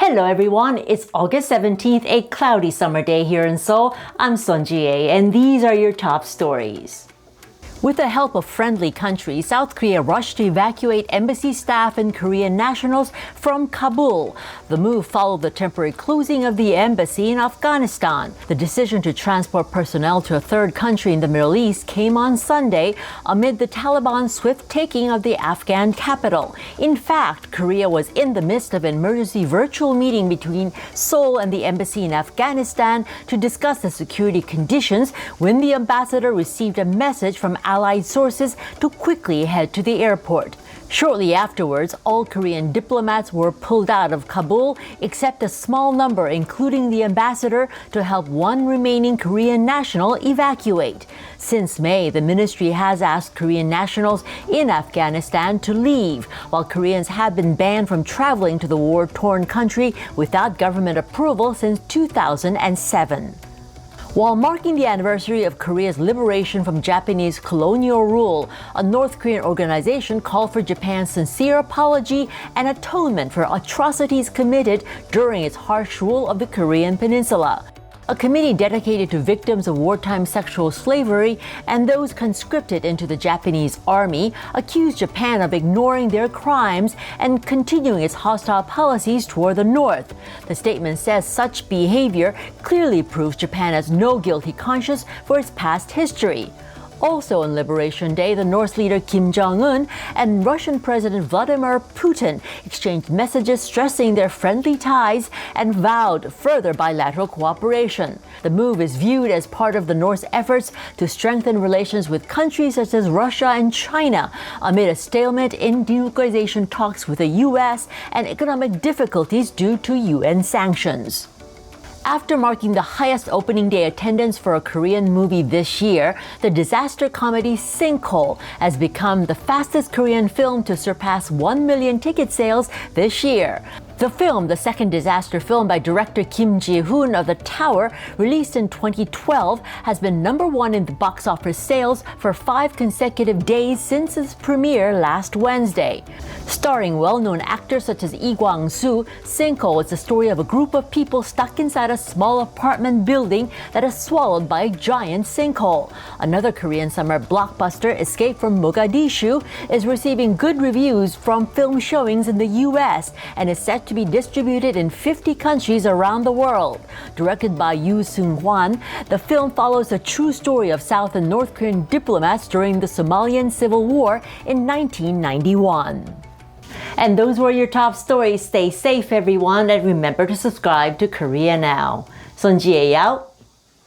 Hello everyone, it's August 17th, a cloudy summer day here in Seoul. I'm Sun Ji-ae, and these are your top stories. With the help of friendly countries, South Korea rushed to evacuate embassy staff and Korean nationals from Kabul. The move followed the temporary closing of the embassy in Afghanistan. The decision to transport personnel to a third country in the Middle East came on Sunday amid the Taliban's swift taking of the Afghan capital. In fact, Korea was in the midst of an emergency virtual meeting between Seoul and the embassy in Afghanistan to discuss the security conditions when the ambassador received a message from allied sources to quickly head to the airport. Shortly afterwards, all Korean diplomats were pulled out of Kabul, except a small number, including the ambassador, to help one remaining Korean national evacuate. Since May, the ministry has asked Korean nationals in Afghanistan to leave, while Koreans have been banned from traveling to the war-torn country without government approval since 2007. While marking the anniversary of Korea's liberation from Japanese colonial rule, a North Korean organization called for Japan's sincere apology and atonement for atrocities committed during its harsh rule of the Korean peninsula. A committee dedicated to victims of wartime sexual slavery and those conscripted into the Japanese army accused Japan of ignoring their crimes and continuing its hostile policies toward the North. The statement says such behavior clearly proves Japan has no guilty conscience for its past history. Also on Liberation Day, the North leader Kim Jong-un and Russian President Vladimir Putin exchanged messages stressing their friendly ties and vowed further bilateral cooperation. The move is viewed as part of the North's efforts to strengthen relations with countries such as Russia and China amid a stalemate in denuclearization talks with the U.S. and economic difficulties due to UN sanctions. After marking the highest opening day attendance for a Korean movie this year, the disaster comedy Sinkhole has become the fastest Korean film to surpass 1 million ticket sales this year. The film, the second disaster film by director Kim Ji-hoon of The Tower, released in 2012, has been #1 in the box office sales for 5 consecutive days since its premiere last Wednesday. Starring well-known actors such as Lee Kwang-soo, Sinkhole is the story of a group of people stuck inside a small apartment building that is swallowed by a giant sinkhole. Another Korean summer blockbuster, Escape from Mogadishu, is receiving good reviews from film showings in the U.S. and is set to be distributed in 50 countries around the world. Directed by Yoo Seung-hwan, the film follows the true story of South and North Korean diplomats during the Somalian Civil War in 1991. And those were your top stories. Stay safe, everyone, and remember to subscribe to Korea Now. Sun Ji-ae out.